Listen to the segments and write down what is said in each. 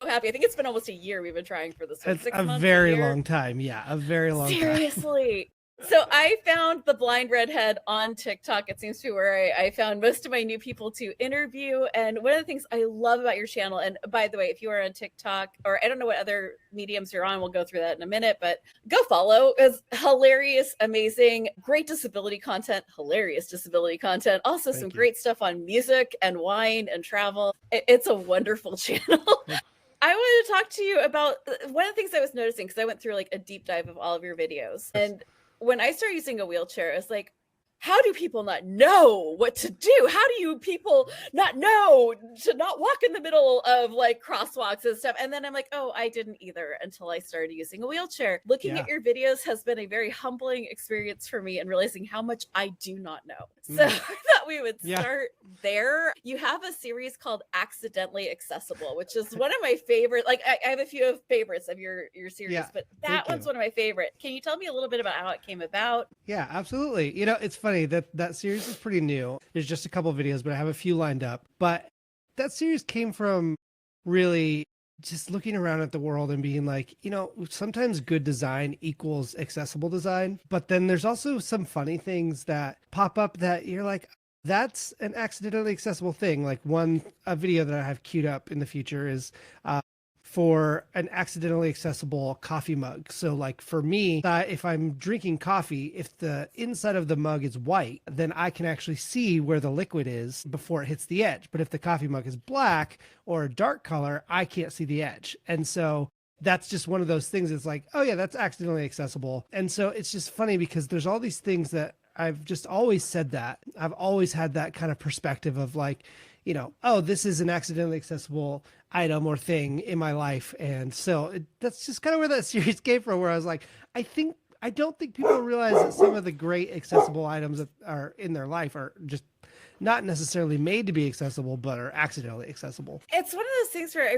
happy. I think it's been almost a year we've been trying for this one. It's 6 a months, a very year. long time. Yeah, a very long time. Seriously. So I found the blind redhead on TikTok. It seems to be where I found most of my new people to interview. And one of the things I love about your channel, and by the way, if you are on TikTok, or I don't know what other mediums you're on, we'll go through that in a minute, but go follow. It's hilarious, amazing, great disability content, hilarious disability content. Also some Thank you. great stuff on music and wine and travel. It's a wonderful channel. I wanted to talk to you about one of the things I was noticing, because I went through like a deep dive of all of your videos. And when I started using a wheelchair, I was like, how do people not know what to do? How do you people not know to not walk in the middle of like crosswalks and stuff? And then I'm like, oh, I didn't either until I started using a wheelchair. Looking at your videos has been a very humbling experience for me, and realizing how much I do not know. So I thought we would start there. You have a series called Accidentally Accessible, which is one of my favorite. Like I have a few of favorites of your series, but that one's one of my favorite. Can you tell me a little bit about how it came about? Yeah, absolutely. You know, it's funny that series is pretty new. There's just a couple of videos, but I have a few lined up. But that series came from really just looking around at the world and being like, you know, sometimes good design equals accessible design. But then there's also some funny things that pop up that you're like, that's an accidentally accessible thing. Like a video that I have queued up in the future is for an accidentally accessible coffee mug. So like for me, if I'm drinking coffee, if the inside of the mug is white, then I can actually see where the liquid is before it hits the edge. But if the coffee mug is black or a dark color, I can't see the edge. And so that's just one of those things. It's like, oh yeah, that's accidentally accessible. And so it's just funny because there's all these things that I've just always said that. I've always had that kind of perspective of like, you know, oh, this is an accidentally accessible item or thing in my life. And so that's just kind of where that series came from, where I was like, I don't think people realize that some of the great accessible items that are in their life are just not necessarily made to be accessible, but are accidentally accessible. It's one of those things where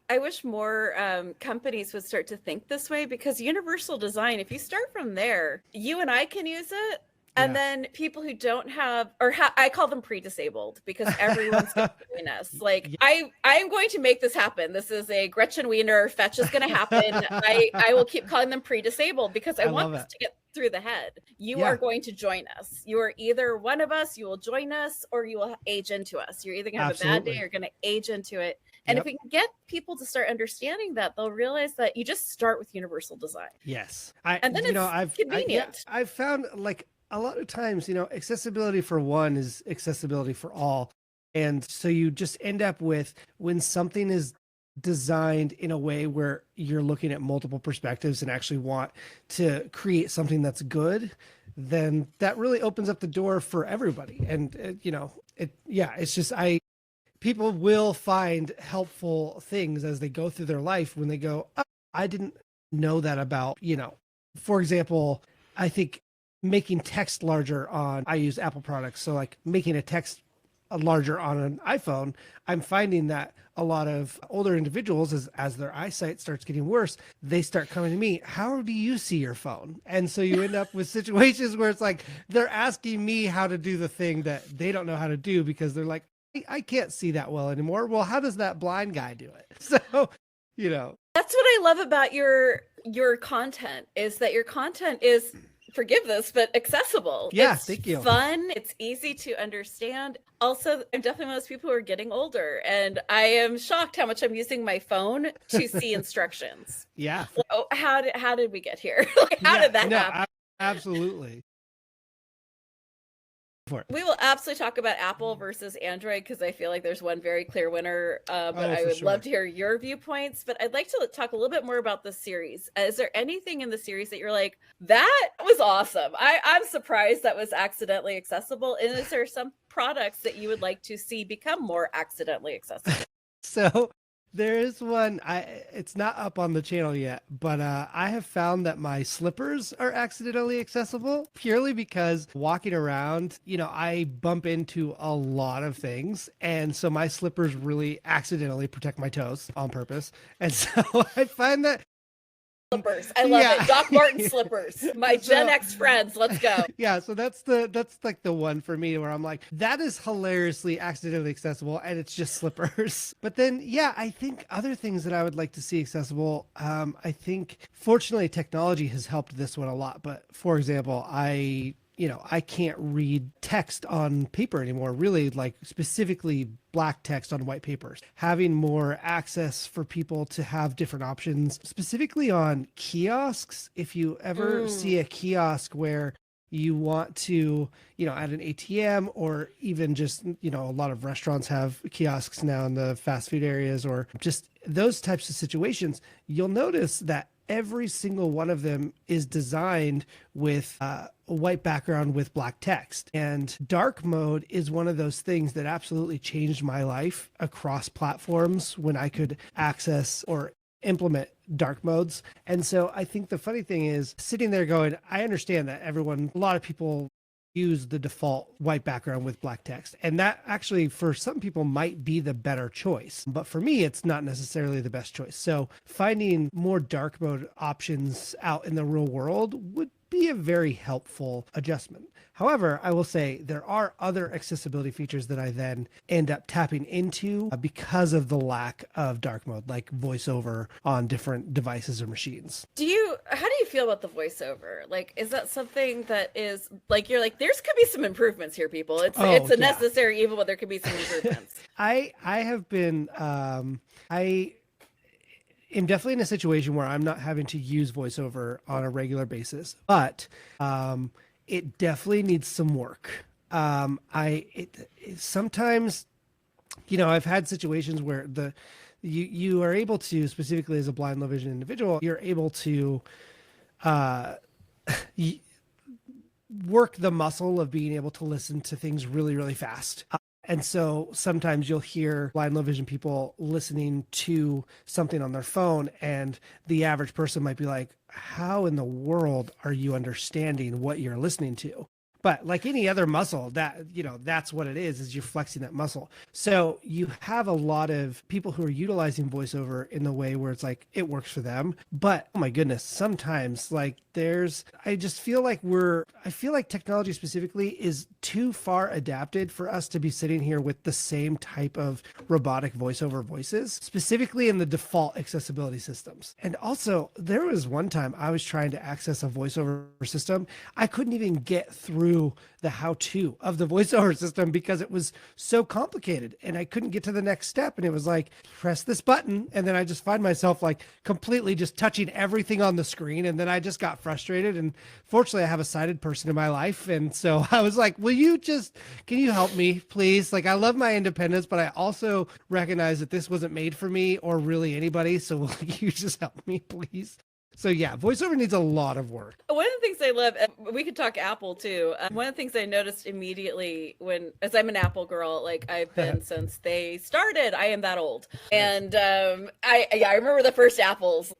I wish more companies would start to think this way, because universal design, if you start from there, you and I can use it. And then people who don't have, I call them pre-disabled, because everyone's going to join us. Like, I'm going to make this happen. This is a Gretchen Wiener fetch is going to happen. I will keep calling them pre-disabled, because I want this to get through the head. You are going to join us. You are either one of us, you will join us, or you will age into us. You're either going to have a bad day, or you're going to age into it. And if we can get people to start understanding that, they'll realize that you just start with universal design. Yes. And then it's convenient. I've found like, a lot of times, you know, accessibility for one is accessibility for all. And so you just end up with, when something is designed in a way where you're looking at multiple perspectives and actually want to create something that's good, then that really opens up the door for everybody. And, you know, it's just, people will find helpful things as they go through their life when they go, oh, I didn't know that about, you know, for example, I think making text larger I use Apple products. So like making a text larger on an iPhone, I'm finding that a lot of older individuals, as their eyesight starts getting worse, they start coming to me, how do you see your phone? And so you end up with situations where it's like, they're asking me how to do the thing that they don't know how to do, because they're like, I can't see that well anymore. Well, how does that blind guy do it? So, you know, that's what I love about your content, is that your content is, forgive this, but accessible. Yeah, it's thank you. Fun. It's easy to understand. Also, I'm definitely one of those people who are getting older, and I am shocked how much I'm using my phone to see instructions. Yeah. Oh, how did we get here? How did that happen? Absolutely. We will absolutely talk about Apple versus Android, because I feel like there's one very clear winner, but I would love to hear your viewpoints. But I'd like to talk a little bit more about the series. Is there anything in the series that you're like, that was awesome? I'm surprised that was accidentally accessible. And is there some products that you would like to see become more accidentally accessible? So there is one, it's not up on the channel yet, but I have found that my slippers are accidentally accessible, purely because walking around, you know, I bump into a lot of things. And so my slippers really accidentally protect my toes on purpose. And so I find that Slippers. I love it. Doc Martin slippers. My Gen X friends. Let's go. Yeah, so that's like the one for me where I'm like, that is hilariously accidentally accessible, and it's just slippers. But then, yeah, I think other things that I would like to see accessible. I think fortunately technology has helped this one a lot. But for example, I can't read text on paper anymore, really, like specifically black text on white papers. Having more access for people to have different options, specifically on kiosks. If you ever see a kiosk where you want to, at an ATM, or even just, a lot of restaurants have kiosks now in the fast food areas, or just those types of situations, you'll notice that every single one of them is designed with a white background with black text. And dark mode is one of those things that absolutely changed my life across platforms when I could access or implement dark modes. And so I think the funny thing is sitting there going, I understand that a lot of people use the default white background with black text. And that actually, for some people, might be the better choice. But for me, it's not necessarily the best choice. So finding more dark mode options out in the real world would be a very helpful adjustment. However, I will say there are other accessibility features that I then end up tapping into because of the lack of dark mode, like voiceover on different devices or machines. How do you feel about the voiceover? Like, is that something that is like, you're like, there's could be some improvements here, people. It's a necessary evil, but there could be some improvements. I have been, I am definitely in a situation where I'm not having to use voiceover on a regular basis, but it definitely needs some work. Sometimes, I've had situations where you are able to, specifically as a blind low vision individual, you're able to work the muscle of being able to listen to things really, really fast. And so sometimes you'll hear blind low vision people listening to something on their phone, and the average person might be like, how in the world are you understanding what you're listening to? But like any other muscle, that's what it is you're flexing that muscle. So you have a lot of people who are utilizing voiceover in the way where it's like it works for them. But oh my goodness, sometimes I feel like technology specifically is too far adapted for us to be sitting here with the same type of robotic voiceover voices, specifically in the default accessibility systems. And also, there was one time I was trying to access a voiceover system. I couldn't even get through the how-to of the voiceover system because it was so complicated, and I couldn't get to the next step. And it was like, press this button, and then I just find myself like completely just touching everything on the screen. And then I just got frustrated. And fortunately, I have a sighted person in my life, and so I was like, can you help me, please? Like, I love my independence, but I also recognize that this wasn't made for me or really anybody. So will you just help me, please? So yeah, voiceover needs a lot of work. One of the things I love, we could talk Apple too. One of the things I noticed immediately as I'm an Apple girl, like I've been since they started, I am that old. And I remember the first Apples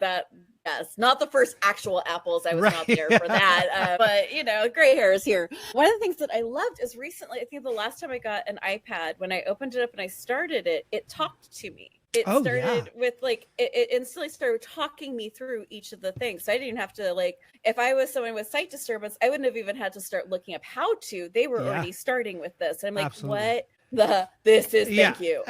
yes, not the first actual apples. I was not there for that. But, gray hair is here. One of the things that I loved is recently, I think the last time I got an iPad, when I opened it up and I started it, it talked to me. It started with it instantly started talking me through each of the things. So I didn't have to if I was someone with sight disturbance, I wouldn't have even had to start looking up how to. They were already starting with this. And I'm like, absolutely. This is, thank you.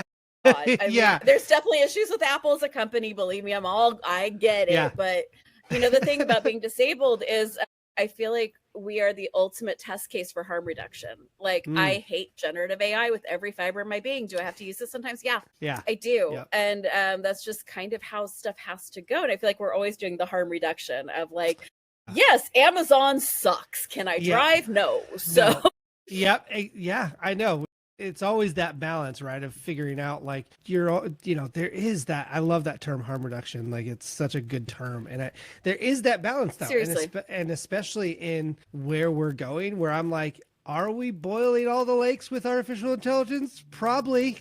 God. There's definitely issues with Apple as a company. Believe me, I get it. But the thing about being disabled is I feel like we are the ultimate test case for harm reduction. I hate generative AI with every fiber of my being. Do I have to use this sometimes? Yeah, I do. Yep. And that's just kind of how stuff has to go. And I feel like we're always doing the harm reduction of yes, Amazon sucks. Can I drive? No. So Yep. Yeah, I know. It's always that balance, right? Of figuring out there is that. I love that term, harm reduction. It's such a good term. And there is that balance though. Seriously. And especially in where we're going, where I'm like, are we boiling all the lakes with artificial intelligence? Probably.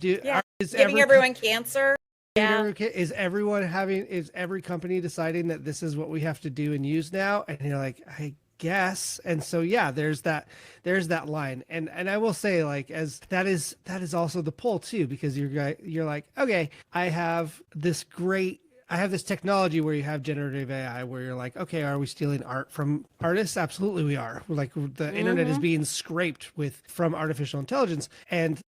Is giving everyone cancer. Yeah. Is every company deciding that this is what we have to do and use now? And you're like, I guess. And so there's that line, and I will say as that is also the pull too, because you're like, okay, I have this great I have this technology where you have generative AI where you're like, okay, are we stealing art from artists? Absolutely we are. We're like the internet is being scraped from artificial intelligence. And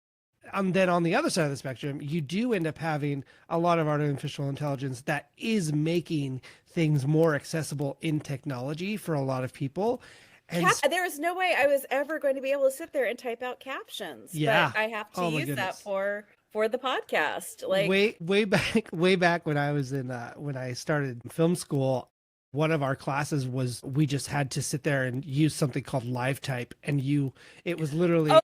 then on the other side of the spectrum, you do end up having a lot of artificial intelligence that is making things more accessible in technology for a lot of people. And there was no way I was ever going to be able to sit there and type out captions. yeah, But I have to oh my use goodness. that for the podcast. Like way back when I was in when I started film school, one of our classes was we just had to sit there and use something called live type, and it was literally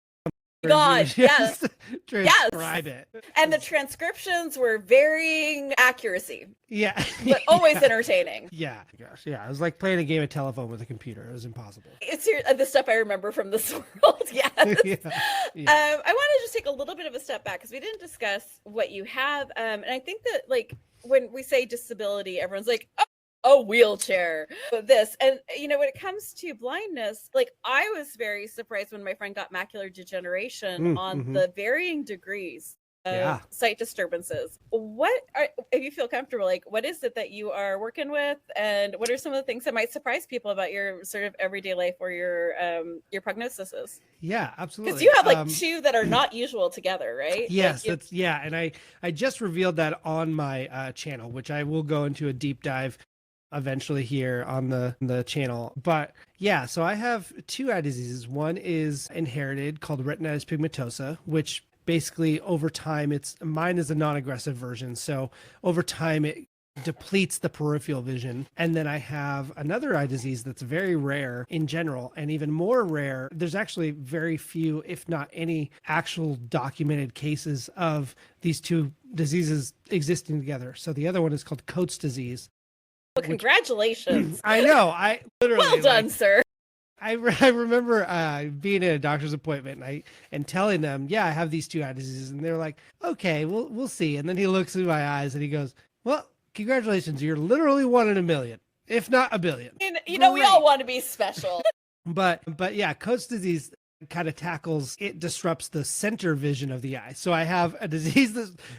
God, yes. transcribe it. And the transcriptions were varying accuracy. Yeah. But always entertaining. Yeah. Gosh, yeah. It was like playing a game of telephone with a computer. It was impossible. It's the stuff I remember from this world. Yes. Yeah. I want to just take a little bit of a step back because we didn't discuss what you have. And I think that like when we say disability, everyone's like, oh, a wheelchair, this. And when it comes to blindness, like I was very surprised when my friend got macular degeneration on the varying degrees of sight disturbances. If you feel comfortable, like what is it that you are working with, and what are some of the things that might surprise people about your sort of everyday life or your prognosis is? Yeah, absolutely. Because you have like two that are not usual together, right? Yes, like, and I just revealed that on my channel, which I will go into a deep dive eventually here on the channel. But yeah, so I have two eye diseases. One is inherited called retinitis pigmentosa, which basically over time mine is a non-aggressive version. So over time it depletes the peripheral vision. And then I have another eye disease that's very rare in general, and even more rare. There's actually very few, if not any, actual documented cases of these two diseases existing together. So the other one is called Coates disease. Well, congratulations. I know. I literally well done, sir. I remember being at a doctor's appointment and telling them, yeah, I have these two eye diseases, and they're like, okay, we'll see. And then he looks in my eyes and he goes, well, congratulations, you're literally 1 in a million, if not a billion. And, we all want to be special. but yeah, Coates disease kind of disrupts the center vision of the eye. So I have a disease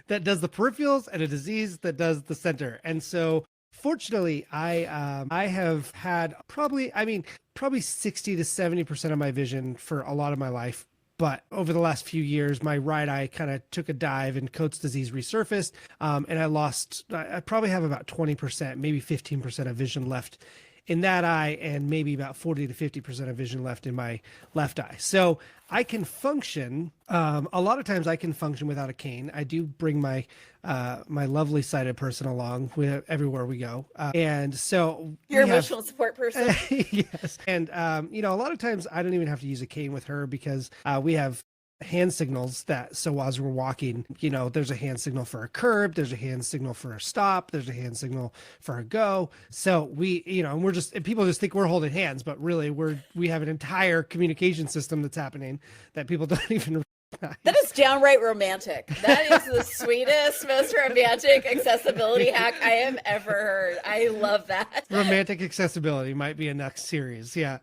that does the peripherals and a disease that does the center. And so fortunately, I have had probably 60 to 70% of my vision for a lot of my life. But over the last few years, my right eye kind of took a dive and Coates disease resurfaced. And I probably have about 20%, maybe 15% of vision left in that eye, and maybe about 40 to 50% of vision left in my left eye. So I can function. A lot of times I can function without a cane. I do bring my lovely sighted person along everywhere we go. And so your emotional support person. Yes. And, a lot of times I don't even have to use a cane with her because we have hand signals so as we're walking, there's a hand signal for a curb, there's a hand signal for a stop, there's a hand signal for a go. So we, and people just think we're holding hands, but really we have an entire communication system that's happening that people don't even recognize. That is downright romantic. That is the sweetest, most romantic accessibility hack I have ever heard. I love that. Romantic accessibility might be a next series. Yeah.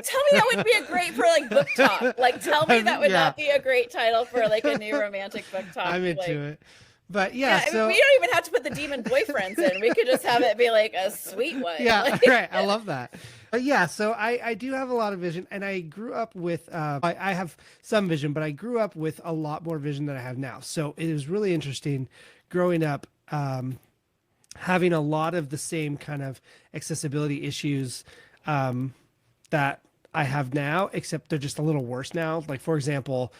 Tell me that would be a great for like book talk. Like, tell me that would not be a great title for like a new romantic book talk. I'm into it. But yeah, I mean, we don't even have to put the demon boyfriends in. We could just have it be like a sweet one. Yeah, like. Right. I love that. But yeah, so I do have a lot of vision, and I grew up with, I have some vision, but I grew up with a lot more vision than I have now. So it was really interesting growing up, having a lot of the same kind of accessibility issues that I have now, except they're just a little worse now. Like, for example,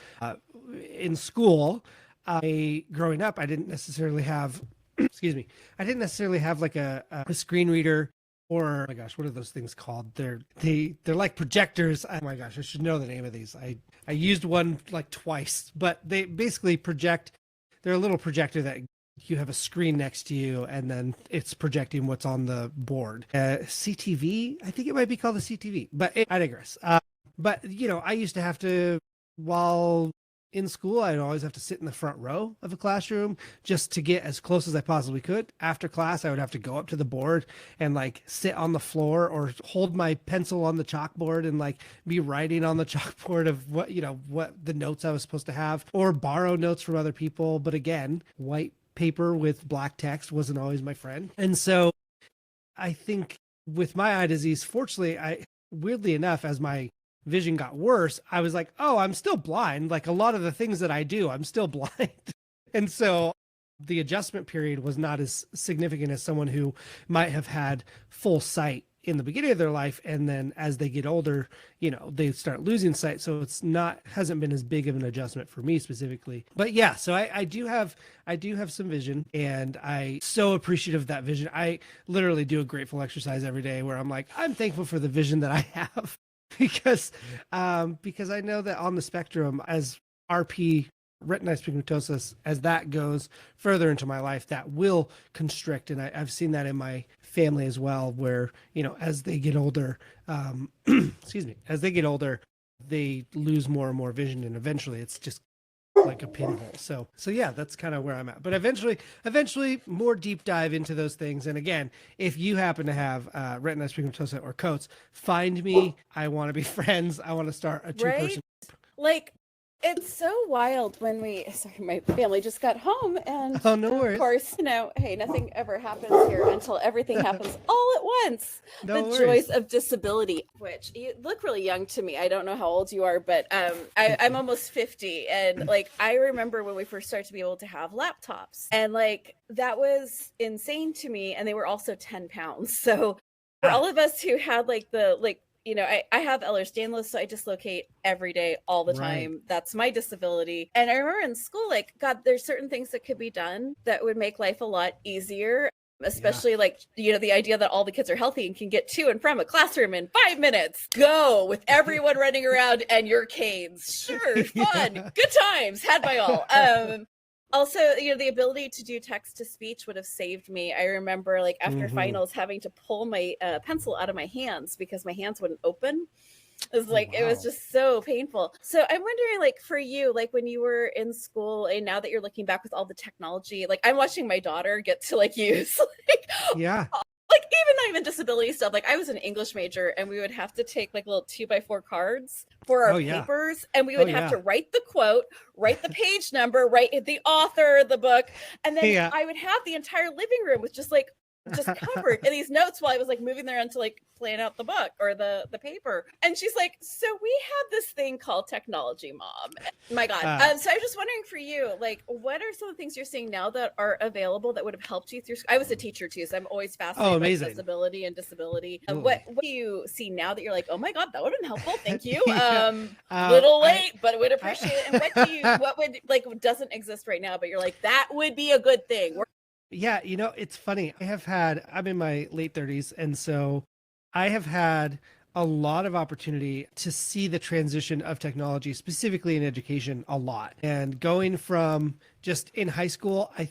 in school, growing up, I didn't necessarily have, I didn't necessarily have like a screen reader, or, oh my gosh, what are those things called? They're like projectors. Oh my gosh, I should know the name of these. I used one like twice, but they basically project. They're a little projector that you have a screen next to you, and then it's projecting what's on the board. CTV, I think it might be called a CTV, but I digress. But I used to have to, while in school, I'd always have to sit in the front row of a classroom just to get as close as I possibly could. After class, I would have to go up to the board and like sit on the floor or hold my pencil on the chalkboard and like be writing on the chalkboard of what the notes I was supposed to have, or borrow notes from other people. But again, white paper with black text wasn't always my friend. And so I think with my eye disease, fortunately, weirdly enough, as my vision got worse, I was like, oh, I'm still blind. Like a lot of the things that I do, I'm still blind. And so the adjustment period was not as significant as someone who might have had full sight in the beginning of their life, and then as they get older, they start losing sight. So hasn't been as big of an adjustment for me specifically. But yeah, so I do have some vision, and I so appreciative of that vision. I literally do a grateful exercise every day where I'm like, I'm thankful for the vision that I have, because I know that on the spectrum, as RP, retinitis pigmentosa, as that goes further into my life, that will constrict. And I've seen that in my family as well, where, as they get older, as they get older, they lose more and more vision. And eventually it's just like a pinhole. So yeah, that's kind of where I'm at. But eventually more deep dive into those things. And again, if you happen to have retinitis pigmentosa or coats, find me. I want to be friends. I want to start a 2-person. Like, it's so wild when my family just got home, and oh, no worries. Of course, hey, nothing ever happens here until everything happens all at once. No the worries. Joys of disability, which you look really young to me. I don't know how old you are, but I'm almost 50. And like, I remember when we first started to be able to have laptops, and like, that was insane to me. And they were also 10 pounds. So for all of us who had I have Ehlers-Danlos, so I dislocate every day, all the time. Right. That's my disability. And I remember in school, like, God, there's certain things that could be done that would make life a lot easier, especially the idea that all the kids are healthy and can get to and from a classroom in 5 minutes. Go with everyone running around and your canes. Sure, fun, good times, had by all. Also, the ability to do text to speech would have saved me. I remember, like, after finals, having to pull my pencil out of my hands because my hands wouldn't open. It was like, it was just so painful. So I'm wondering, like, for you, like, when you were in school, and now that you're looking back with all the technology, like, I'm watching my daughter get to, like, use, like, even not even disability stuff. Like, I was an English major, and we would have to take like little 2x4 cards for our papers, and we would have to write the quote, write the page number, write the author, the book, and then I would have the entire living room with just covered in these notes while I was like moving around to like plan out the book or the paper. And she's like, so we have this thing called technology, Mom. My God. So I'm just wondering for you, like, what are some of the things you're seeing now that are available that would have helped you through school? I was a teacher too, so I'm always fascinated by accessibility and disability. What do you see now that you're like, oh my God, that would have been helpful? Thank you. Little late, but would appreciate it. And what would doesn't exist right now, but you're like, that would be a good thing? Yeah, it's funny. I'm in my late 30s, and so I have had a lot of opportunity to see the transition of technology, specifically in education, a lot. And going from just in high school, I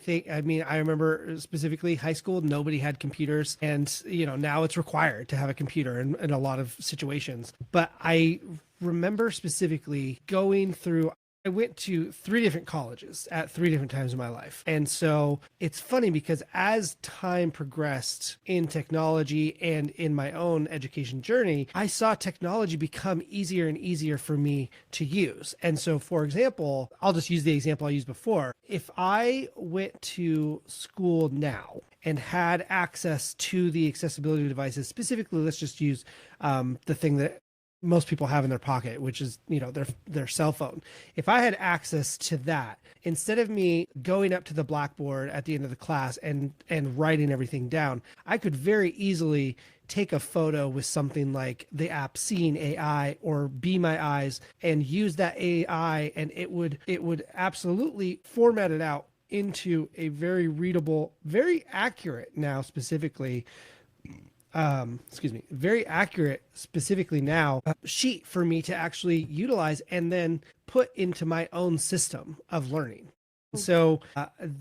remember specifically high school, nobody had computers, and now it's required to have a computer in a lot of situations. But I remember specifically going through, I went to 3 different colleges at 3 different times in my life. And so it's funny because as time progressed in technology and in my own education journey, I saw technology become easier and easier for me to use. And so, for example, I'll just use the example I used before. If I went to school now and had access to the accessibility devices, specifically, let's just use the thing that most people have in their pocket, which is, their cell phone. If I had access to that, instead of me going up to the blackboard at the end of the class and writing everything down, I could very easily take a photo with something like the app Seeing AI or Be My Eyes and use that AI, and it would absolutely format it out into a very readable, very accurate now specifically very accurate specifically now sheet for me to actually utilize and then put into my own system of learning. So,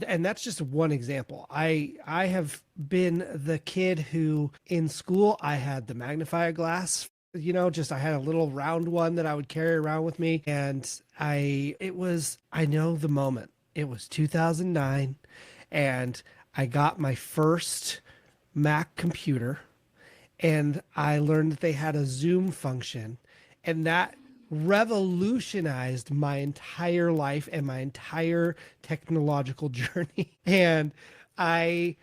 and that's just one example. I have been the kid who in school, I had the magnifier glass, I had a little round one that I would carry around with me. And I know the moment. It was 2009 and I got my first Mac computer. And I learned that they had a Zoom function, and that revolutionized my entire life and my entire technological journey. And I,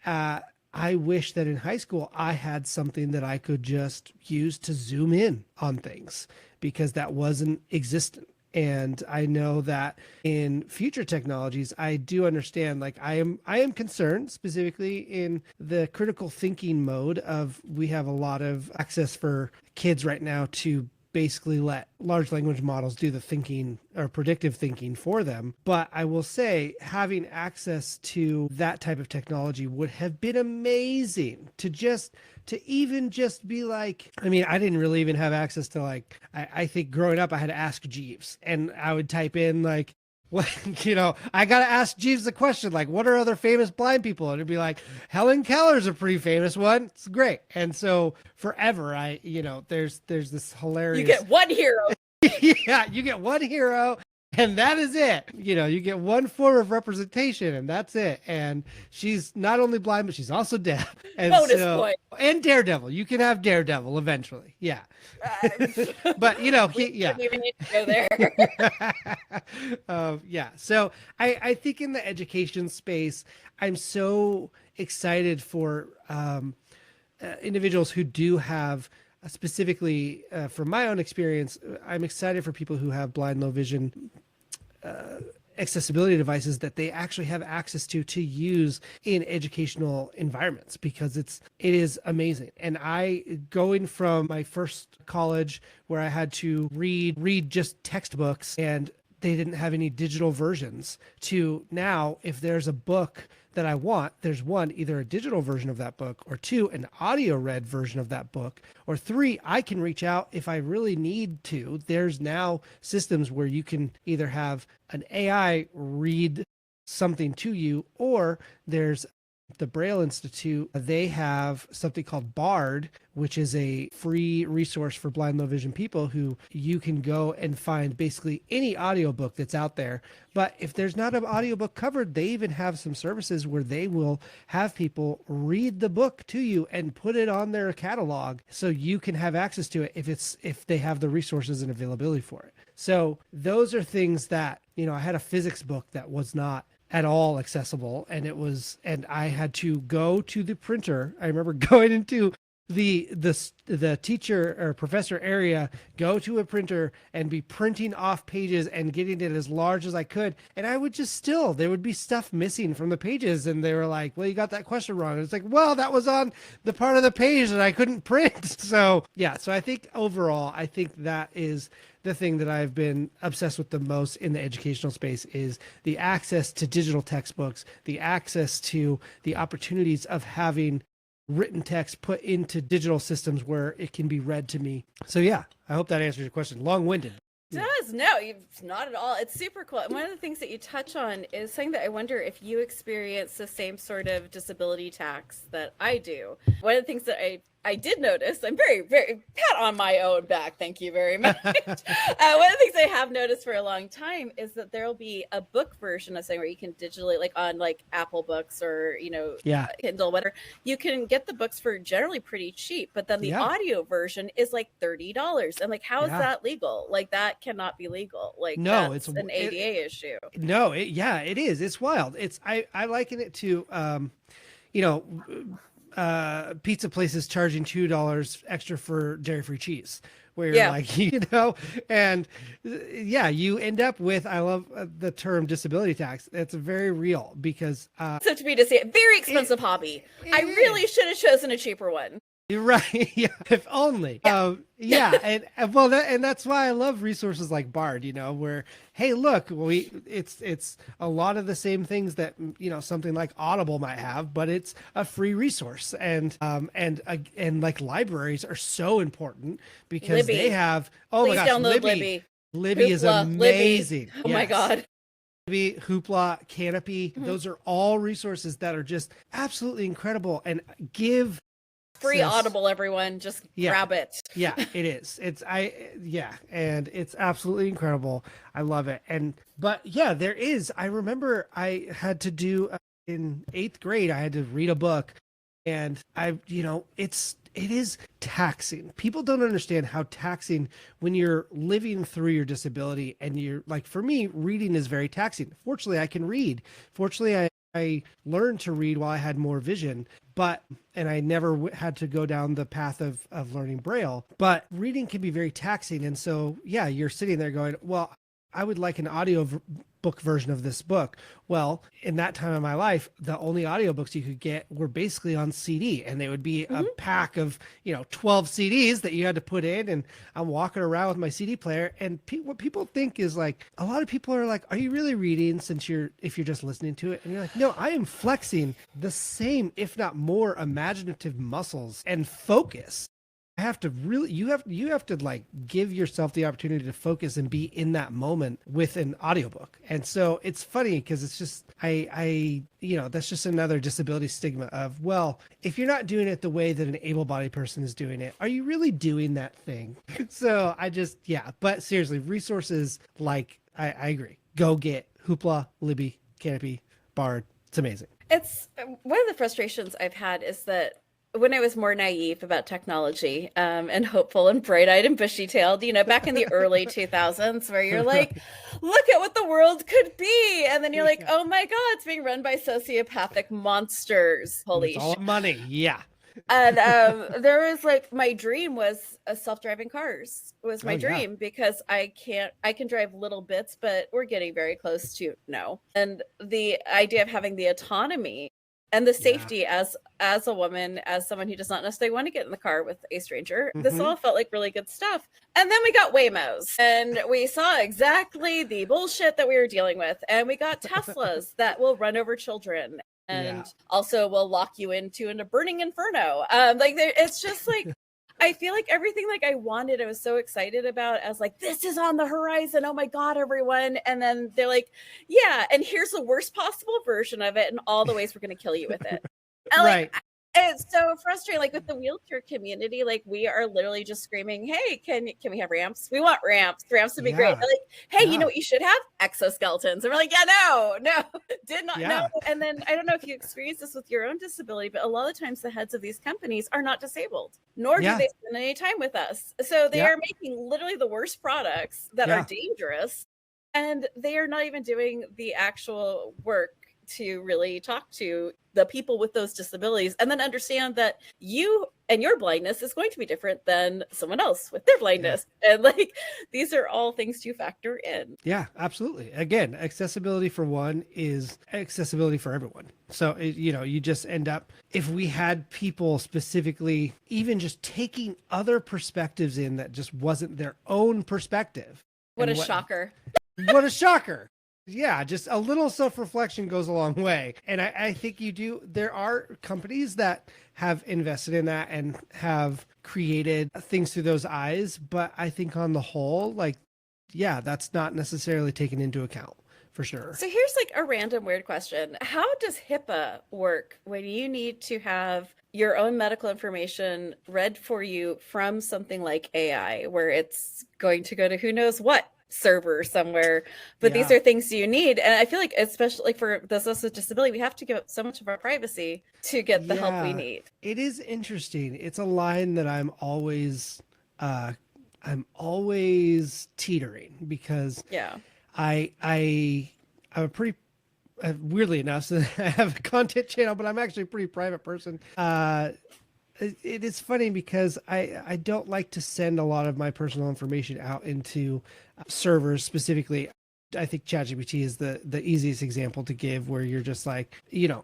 I wish that in high school I had something that I could just use to zoom in on things, because that wasn't existent. And I know that in future technologies, I do understand, like I am concerned specifically in the critical thinking mode of, we have a lot of access for kids right now to basically let large language models do the thinking or predictive thinking for them. But I will say, having access to that type of technology would have been amazing to even just be like, I mean, I didn't really even have access to, like, I think growing up I had to ask Jeeves, and I would type in like, what, I got to ask Jeeves the question, like, what are other famous blind people? And it'd be like, Helen Keller's a pretty famous one. It's great. And so forever, there's this hilarious. You get one hero. Yeah, you get one hero, and that is it. You get one form of representation, and that's it. And she's not only blind, but she's also deaf. And Bonus point. And Daredevil. You can have Daredevil eventually. Yeah. But yeah. Don't even need to go there. Yeah. So I think in the education space, I'm so excited for individuals who do have, specifically from my own experience, I'm excited for people who have blind, low vision accessibility devices that they actually have access to use in educational environments, because it is amazing. And going from my first college where I had to read just textbooks and they didn't have any digital versions, to now, if there's a book that I want, there's one, either a digital version of that book, or two, an audio read version of that book, or three, I can reach out if I really need to. There's now systems where you can either have an AI read something to you, or there's the Braille Institute. They have something called Bard, which is a free resource for blind, low vision people, who you can go and find basically any audiobook that's out there. But if there's not an audiobook covered, they even have some services where they will have people read the book to you and put it on their catalog so you can have access to it if they have the resources and availability for it. So those are things that, I had a physics book that was not at all accessible, and I had to go to the printer. I remember going into the teacher or professor area, go to a printer and be printing off pages and getting it as large as I could. And I would there would be stuff missing from the pages. And they were like, well, you got that question wrong. And it's like, well, that was on the part of the page that I couldn't print. So yeah. So I think overall, that is the thing that I've been obsessed with the most in the educational space, is the access to digital textbooks, the access to the opportunities of having written text put into digital systems where it can be read to me. So yeah, I hope that answers your question. Long-winded. It does. No, it's not at all. It's super cool. And one of the things that you touch on is something that I wonder if you experience the same sort of disability tax that I do. One of the things that I did notice, I'm very, very pat on my own back. Thank you very much. One of the things I have noticed for a long time is that there'll be a book version of something where you can digitally, like on like Apple Books or, Kindle, whatever, you can get the books for generally pretty cheap, but then the audio version is like $30. I'm like, how is that legal? Like, that cannot be legal. Like, no, it's an ADA issue. No, it is. It's wild. I liken it to, pizza places charging $2 extra for dairy-free cheese, where you're like, and you end up with, I love the term disability tax. It's very real, because so to me to say, very expensive hobby. I really should have chosen a cheaper one. You're right. Yeah, if only. And that's why I love resources like Bard. Where, hey, look, it's a lot of the same things that something like Audible might have, but it's a free resource. And like libraries are so important, because Libby. They have. Oh Please my gosh, download Libby. Libby is amazing. Libby. Oh my God. Hoopla, Canopy. Mm-hmm. Those are all resources that are just absolutely incredible and give. Free Audible, everyone. Just grab it. Yeah, it is. And it's absolutely incredible. I love it. But there is. I remember I had to do in 8th grade. I had to read a book, and it's it is taxing. People don't understand how taxing when you're living through your disability, and you're like, for me, reading is very taxing. Fortunately, I can read. Fortunately, I learned to read while I had more vision, and I never had to go down the path of learning Braille, but reading can be very taxing. And so, yeah, you're sitting there going, well, I would like an book version of this book. Well, in that time of my life, the only audiobooks you could get were basically on CD, and they would be a pack of, 12 CDs that you had to put in. And I'm walking around with my CD player, and what people think is like, a lot of people are like, are you really reading if you're just listening to it? And you're like, no, I am flexing the same, if not more, imaginative muscles and focus. I have to really, you have to like give yourself the opportunity to focus and be in that moment with an audiobook. And so it's funny because it's just, that's just another disability stigma of, well, if you're not doing it the way that an able-bodied person is doing it, are you really doing that thing? So but seriously, resources like, I agree. Go get Hoopla, Libby, Canopy, Bard. It's amazing. It's one of the frustrations I've had is that when I was more naive about technology, and hopeful and bright-eyed and bushy-tailed, back in the early 2000s, where you're like, look at what the world could be. And then you're like, oh my God, it's being run by sociopathic monsters. Holy shit. All money. Yeah. And there was like, my dream was a self-driving cars was my dream, because I can drive little bits, but we're getting very close to no. And the idea of having the autonomy and the safety as a woman, as someone who does not necessarily want to get in the car with a stranger, this all felt like really good stuff. And then we got Waymos, and we saw exactly the bullshit that we were dealing with. And we got Teslas that will run over children and also will lock you into a burning inferno. It's just like, I feel like everything like I wanted, I was so excited about, as like, this is on the horizon. Oh my God, everyone. And then they're like, yeah, and here's the worst possible version of it and all the ways we're going to kill you with it. And right. It's so frustrating. Like with the wheelchair community, like we are literally just screaming, hey, can we have ramps? We want ramps. Ramps would be great. They're like, hey, you know what you should have? Exoskeletons. And we're like, no, did not know. And then I don't know if you experience this with your own disability, but a lot of times the heads of these companies are not disabled, nor do they spend any time with us. So they are making literally the worst products that are dangerous, and they are not even doing the actual work to really talk to the people with those disabilities, and then understand that you and your blindness is going to be different than someone else with their blindness. And like, these are all things to factor in. Yeah, absolutely. Again, accessibility for one is accessibility for everyone. So, you just end up, if we had people specifically, even just taking other perspectives in that just wasn't their own perspective. What a shocker. What a shocker. Yeah, just a little self-reflection goes a long way. And I think there are companies that have invested in that and have created things through those eyes. But I think on the whole, that's not necessarily taken into account, for sure. So here's like a random weird question. How does HIPAA work when you need to have your own medical information read for you from something like AI, where it's going to go to who knows what server somewhere, but these are things you need? And I feel like, especially like for those of us with disability, we have to give up so much of our privacy to get the help we need. It is interesting. It's a line that I'm always teetering, because I'm a pretty weirdly enough, so I have a content channel, but I'm actually a pretty private person. It is funny because I don't like to send a lot of my personal information out into servers specifically. I think ChatGPT is the easiest example to give, where you're just like,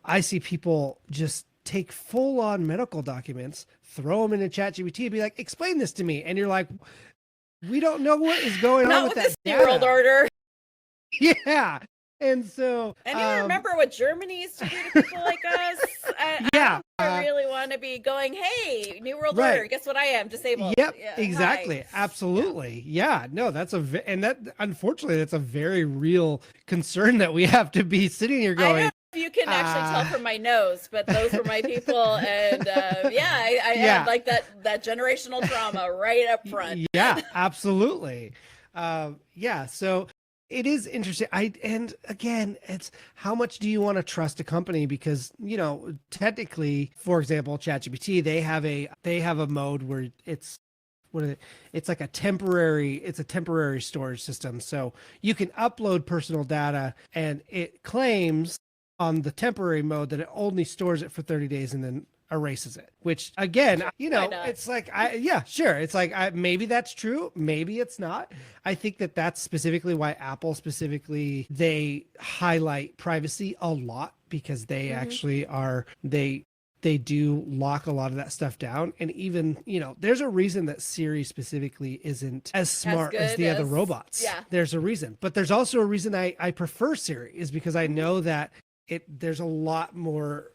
I see people just take full on medical documents, throw them into ChatGPT and be like, explain this to me. And you're like, we don't know what is going on with that this New World Order. Yeah. And so, and you remember what Germany used to do to people like us? I really want to be going, hey, New World Order, guess what I am? Disabled. Yep, exactly. Hi. Absolutely. Yeah. No, unfortunately, that's a very real concern that we have to be sitting here going. I don't know if you can actually tell from my nose, but those were my people. And I had like that generational trauma right up front. Yeah, absolutely. So it is interesting. And again, it's how much do you want to trust a company? Because, you know, technically, for example, ChatGPT, they have a mode where it's it's like a temporary storage system. So you can upload personal data and it claims on the temporary mode that it only stores it for 30 days and then erases it, which again, you know, it's like, yeah, sure. It's like, maybe that's true. Maybe it's not. I think that that's specifically why Apple specifically, they highlight privacy a lot because they actually are, they do lock a lot of that stuff down. And even, you know, there's a reason that Siri specifically isn't as smart as the other robots. Yeah. There's a reason, but there's also a reason I prefer Siri is because I know that there's a lot more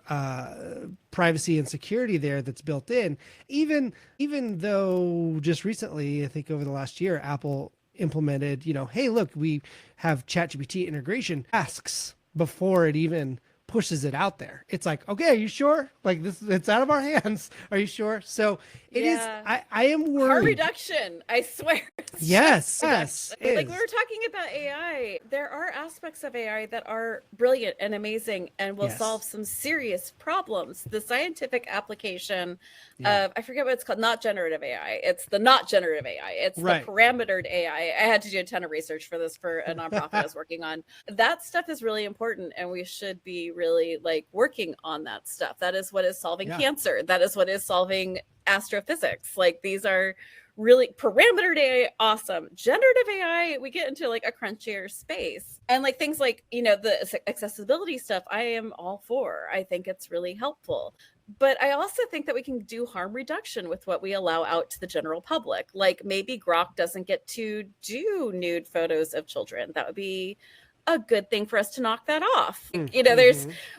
privacy and security there that's built in. Even though just recently, I think over the last year, Apple implemented, you know, hey, look, we have ChatGPT integration asks before it even pushes it out there. It's like, okay, are you sure? Like this, it's out of our hands. Are you sure? So it is. I am worried. Harm reduction. I swear. Yes. Like we were talking about AI, there are aspects of AI that are brilliant and amazing and will solve some serious problems. The scientific application of, I forget what it's called, not generative AI. It's the not generative AI. It's the parametered AI. I had to do a ton of research for this for a nonprofit I was working on. That stuff is really important and we should be really like working on that stuff. That is what is solving cancer. That is what is solving astrophysics. Like these are really parametered AI, awesome. Generative AI, we get into like a crunchier space. And like things like, you know, the accessibility stuff, I am all for. I think it's really helpful. But I also think that we can do harm reduction with what we allow out to the general public. Like maybe Grok doesn't get to do nude photos of children. That would be a good thing for us to knock that off. You know,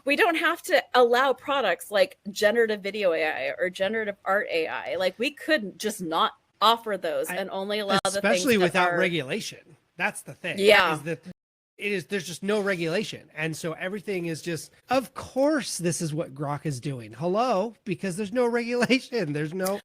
we don't have to allow products like generative video AI or generative art AI. Like we could just not offer those and only allow the things especially that without are regulation. That's the thing. Yeah. Is that there's just no regulation. And so everything is just, of course, this is what Grok is doing. Hello, because there's no regulation. There's no.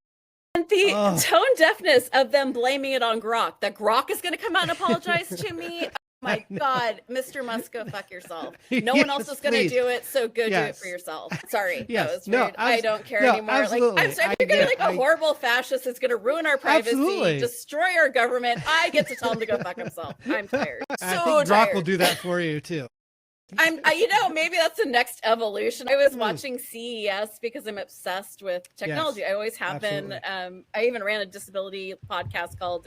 And the tone deafness of them blaming it on Grok, that Grok is going to come out and apologize to me. My God, Mr. Musk, go fuck yourself. No one else is going to do it, so go do it for yourself. Sorry, that was rude. I don't care anymore. Absolutely. Like, I'm sorry, you're going to be like a horrible fascist that's going to ruin our privacy, destroy our government. I get to tell him to go fuck himself. I'm tired. I think Grok will do that for you too. You know, maybe that's the next evolution. I was watching CES because I'm obsessed with technology. I always have been. I even ran a disability podcast called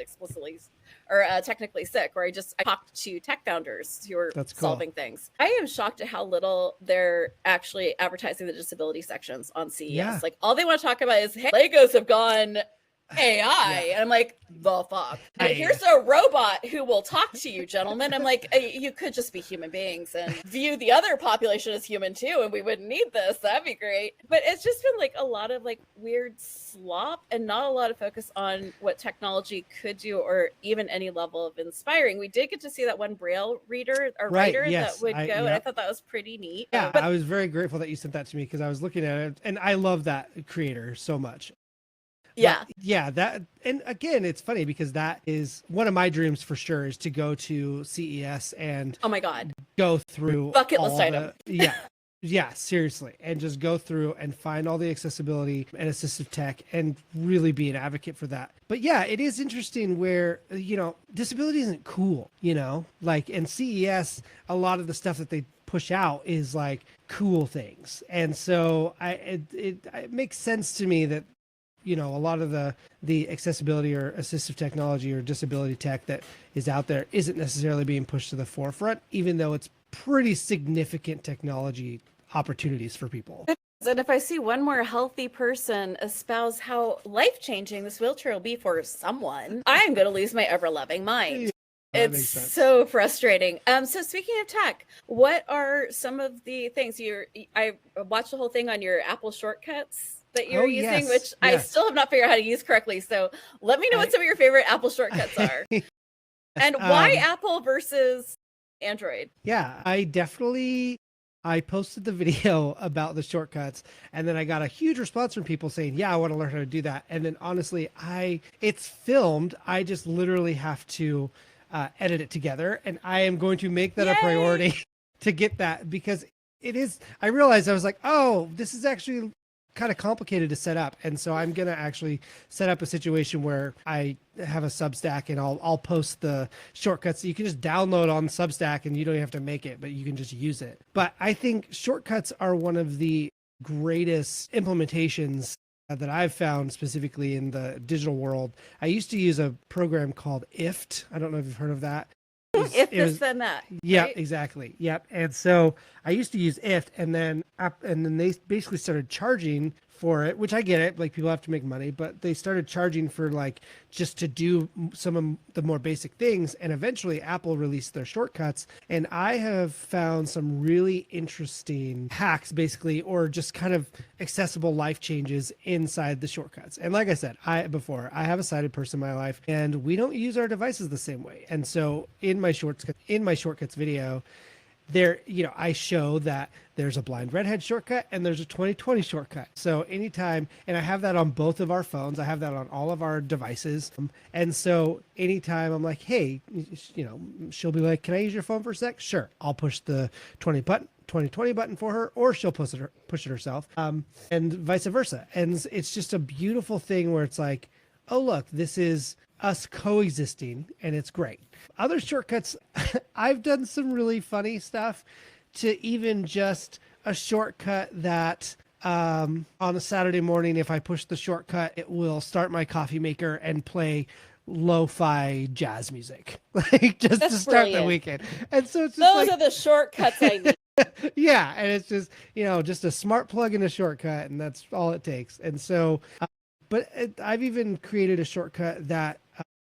Technically Sick, where I talked to tech founders who are solving things. I am shocked at how little they're actually advertising the disability sections on CES. Like all they want to talk about is, hey, Legos have gone AI. And I'm like, the fuck? Here's a robot who will talk to you, gentlemen. I'm like, you could just be human beings and view the other population as human too, and we wouldn't need this. That'd be great. But it's just been like a lot of like weird slop and not a lot of focus on what technology could do or even any level of inspiring. We did get to see that one Braille reader or writer that would go, and I thought that was pretty neat. Yeah, I was very grateful that you sent that to me because I was looking at it, and I love that creator so much. That, and again, it's funny because that is one of my dreams for sure, is to go to CES and oh my God, go through bucket list item. Seriously, and just go through and find all the accessibility and assistive tech and really be an advocate for that. But yeah, it is interesting where, you know, disability isn't cool, you know, like in CES, a lot of the stuff that they push out is like cool things. And so it makes sense to me that, you know, a lot of the accessibility or assistive technology or disability tech that is out there isn't necessarily being pushed to the forefront, even though it's pretty significant technology opportunities for people. And if I see one more healthy person espouse how life-changing this wheelchair will be for someone, I'm going to lose my ever-loving mind. It's so frustrating. So speaking of tech, what are some of the things I watched the whole thing on your Apple shortcuts that you're using, which I still have not figured out how to use correctly. So let me know what some of your favorite Apple shortcuts are. And why Apple versus Android? Yeah, I posted the video about the shortcuts, and then I got a huge response from people saying, yeah, I want to learn how to do that. And then honestly, it's filmed. I just literally have to edit it together. And I am going to make that Yay! a priority to get that, because it is, I realized I was like, oh, this is actually kind of complicated to set up. And so I'm going to actually set up a situation where I have a Substack, and I'll post the shortcuts. You can just download on Substack and you don't have to make it, but you can just use it. But I think shortcuts are one of the greatest implementations that I've found specifically in the digital world. I used to use a program called IFT. I don't know if you've heard of that. If this, then that. Yeah, right? exactly. Yep. And so I used to use IFT, and then they basically started charging for it, which I get it. Like, people have to make money, but they started charging for like just to do some of the more basic things. And eventually Apple released their shortcuts, and I have found some really interesting hacks, basically, or just kind of accessible life changes inside the shortcuts. And like I said, I have a sighted person in my life, and we don't use our devices the same way. And so in my shortcuts video, there, I show that there's a blind redhead shortcut and there's a 2020 shortcut. So anytime, and I have that on both of our phones, I have that on all of our devices. And so anytime I'm like, hey, she'll be like, can I use your phone for a sec? Sure. I'll push the 2020 button for her, or she'll push it herself. And vice versa. And it's just a beautiful thing where it's like, oh, look, this is us coexisting, and it's great. Other shortcuts, I've done some really funny stuff, to even just a shortcut that on a Saturday morning, if I push the shortcut, it will start my coffee maker and play lo-fi jazz music, like just to start brilliant. the weekend. And so it's just Those are the shortcuts I need. yeah, and it's just, just a smart plug in a shortcut, and that's all it takes. And so I've even created a shortcut that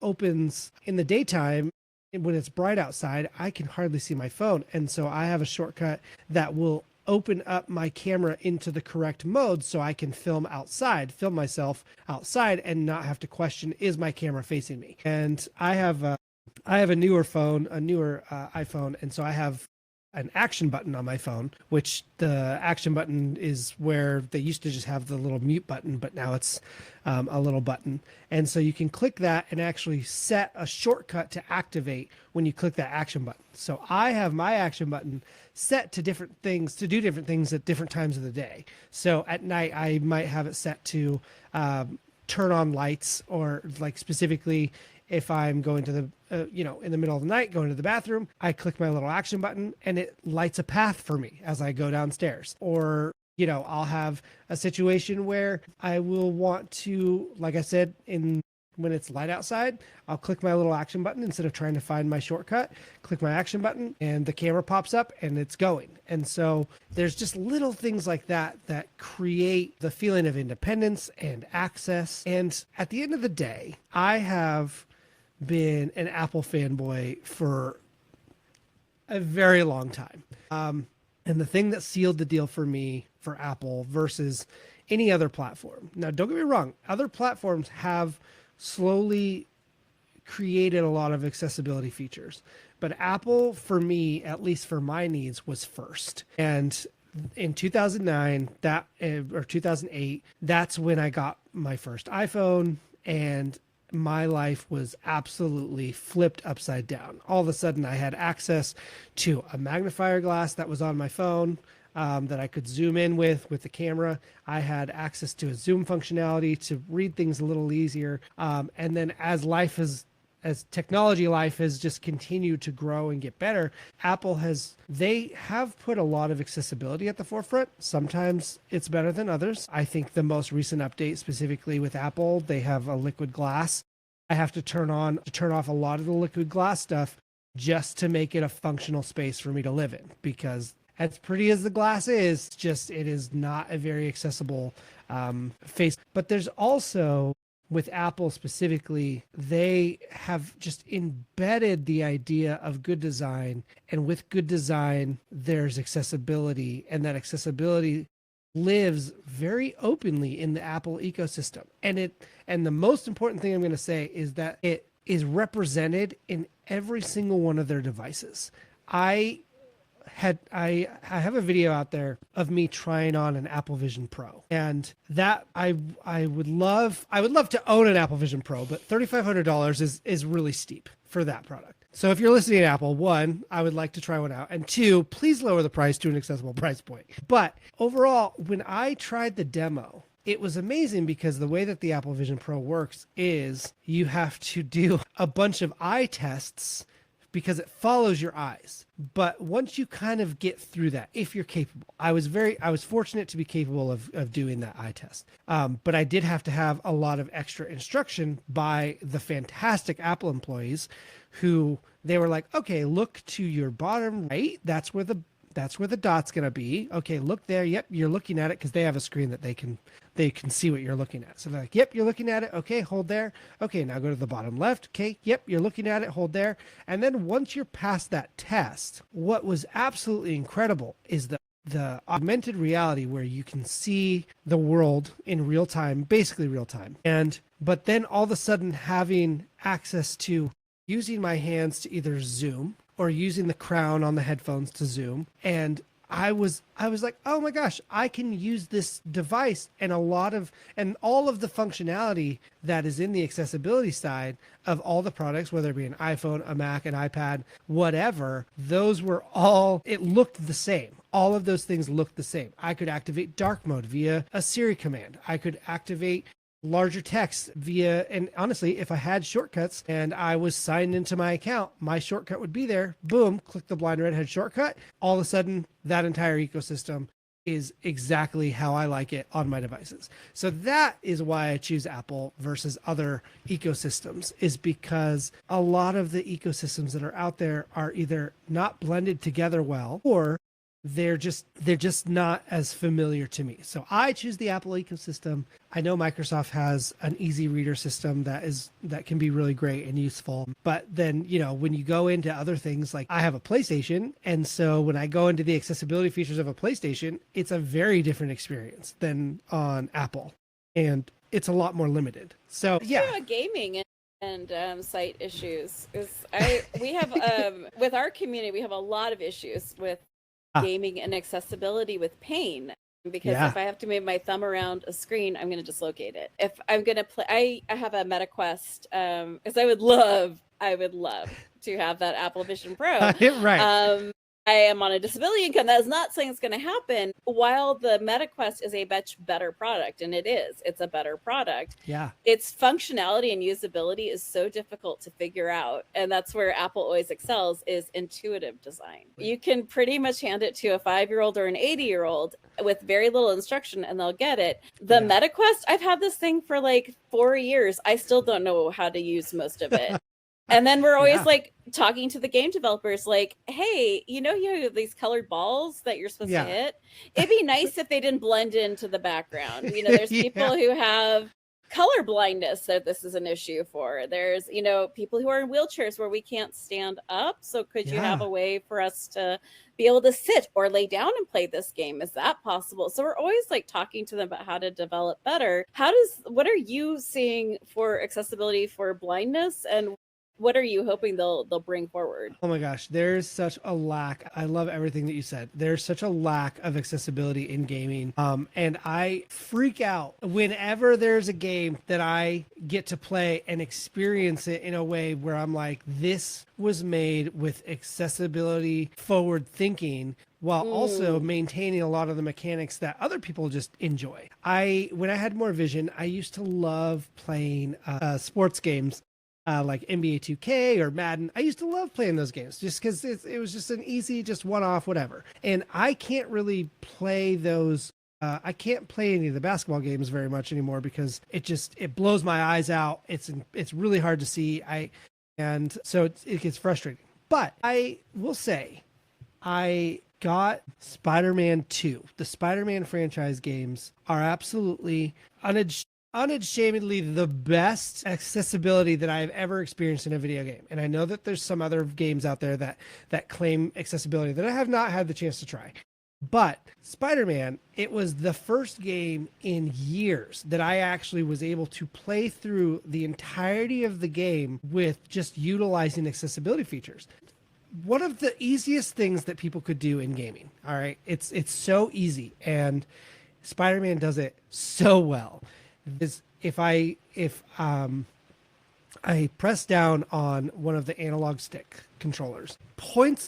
opens in the daytime. When it's bright outside, I can hardly see my phone. And so I have a shortcut that will open up my camera into the correct mode so I can film myself outside, and not have to question, is my camera facing me? And I have a newer iPhone. And so I have an action button on my phone, which the action button is where they used to just have the little mute button, but now it's a little button. And so you can click that and actually set a shortcut to activate when you click that action button. So I have my action button set to do different things at different times of the day. So at night, I might have it set to turn on lights, or like specifically, if I'm going to the, in the middle of the night, going to the bathroom, I click my little action button and it lights a path for me as I go downstairs. Or, I'll have a situation where I will want to, like I said, when it's light outside, I'll click my little action button instead of trying to find my shortcut, click my action button, and the camera pops up and it's going. And so there's just little things like that that create the feeling of independence and access. And at the end of the day, I have been an Apple fanboy for a very long time. And the thing that sealed the deal for me for Apple versus any other platform. Now, don't get me wrong. Other platforms have slowly created a lot of accessibility features, but Apple, for me, at least for my needs, was first. And in 2009, or 2008, that's when I got my first iPhone, and my life was absolutely flipped upside down. All of a sudden, I had access to a magnifier glass that was on my phone that I could zoom in with the camera. I had access to a zoom functionality to read things a little easier. And then as technology life has just continued to grow and get better, they have put a lot of accessibility at the forefront. Sometimes it's better than others. I think the most recent update, specifically with Apple, they have a liquid glass. I have to turn off a lot of the liquid glass stuff just to make it a functional space for me to live in, because as pretty as the glass is, it is not a very accessible face. But there's also, with Apple specifically, they have just embedded the idea of good design. And with good design, there's accessibility. And that accessibility lives very openly in the Apple ecosystem. And the most important thing I'm going to say is that it is represented in every single one of their devices. I have a video out there of me trying on an Apple Vision Pro, and that I would love to own an Apple Vision Pro, but $3,500 is really steep for that product. So if you're listening to Apple, one, I would like to try one out. And two, please lower the price to an accessible price point. But overall, when I tried the demo, it was amazing because the way that the Apple Vision Pro works is you have to do a bunch of eye tests because it follows your eyes. But once you kind of get through that, if you're capable, I was fortunate to be capable of doing that eye test. But I did have to have a lot of extra instruction by the fantastic Apple employees who they were like, okay, look to your bottom right. That's where the dot's going to be. Okay, look there. Yep, you're looking at it because they have a screen that they can see what you're looking at. So they're like, yep, you're looking at it. Okay, hold there. Okay, now go to the bottom left. Okay, yep, you're looking at it. Hold there. And then once you're past that test, what was absolutely incredible is the augmented reality where you can see the world in real time, basically real time. But then all of a sudden having access to using my hands to either zoom or using the crown on the headphones to zoom. And I was like, oh my gosh, I can use this device and all of the functionality that is in the accessibility side of all the products, whether it be an iPhone, a Mac, an iPad, whatever, those were all, it looked the same. All of those things looked the same. I could activate dark mode via a Siri command. I could activate larger text via, and honestly, if I had shortcuts and I was signed into my account, my shortcut would be there. Boom, click the blind redhead shortcut. All of a sudden, that entire ecosystem is exactly how I like it on my devices. So that is why I choose Apple versus other ecosystems, is because a lot of the ecosystems that are out there are either not blended together well, or they're just not as familiar to me. So I choose the Apple ecosystem. I know Microsoft has an easy reader system that can be really great and useful. But then, when you go into other things, like I have a PlayStation, and so when I go into the accessibility features of a PlayStation, it's a very different experience than on Apple, and it's a lot more limited. So yeah, gaming and site issues is we have with our community, we have a lot of issues with gaming and accessibility with pain, because if I have to move my thumb around a screen, I'm going to dislocate it. If I'm going to play, I have a MetaQuest, because I would love to have that Apple Vision Pro. Right. I am on a disability income. That is not saying it's going to happen. While the MetaQuest is a much better product, and it's a better product. Yeah. Its functionality and usability is so difficult to figure out. And that's where Apple always excels, is intuitive design. You can pretty much hand it to a 5-year-old or an 80-year-old with very little instruction and they'll get it. The MetaQuest, I've had this thing for like 4 years. I still don't know how to use most of it. And then we're always like talking to the game developers, like, hey, you have these colored balls that you're supposed to hit. It'd be nice if they didn't blend into the background. There's people who have color blindness that this is an issue for. There's, people who are in wheelchairs where we can't stand up. So could you have a way for us to be able to sit or lay down and play this game? Is that possible? So we're always like talking to them about how to develop better. What are you seeing for accessibility for blindness, and what are you hoping they'll bring forward? Oh my gosh, there's such a lack. I love everything that you said. There's such a lack of accessibility in gaming. And I freak out whenever there's a game that I get to play and experience it in a way where I'm like, this was made with accessibility forward thinking, while also maintaining a lot of the mechanics that other people just enjoy. When I had more vision, I used to love playing sports games. Like NBA 2K or Madden. I used to love playing those games just because it was just an easy, just one-off, whatever. And I can't really play those. I can't play any of the basketball games very much anymore because it blows my eyes out. It's really hard to see. And so it gets frustrating. But I will say, I got Spider-Man 2. The Spider-Man franchise games are absolutely unashamedly the best accessibility that I've ever experienced in a video game. And I know that there's some other games out there that claim accessibility that I have not had the chance to try. But Spider-Man, it was the first game in years that I actually was able to play through the entirety of the game with just utilizing accessibility features. One of the easiest things that people could do in gaming. All right. It's so easy. And Spider-Man does it so well. If I press down on one of the analog stick controllers.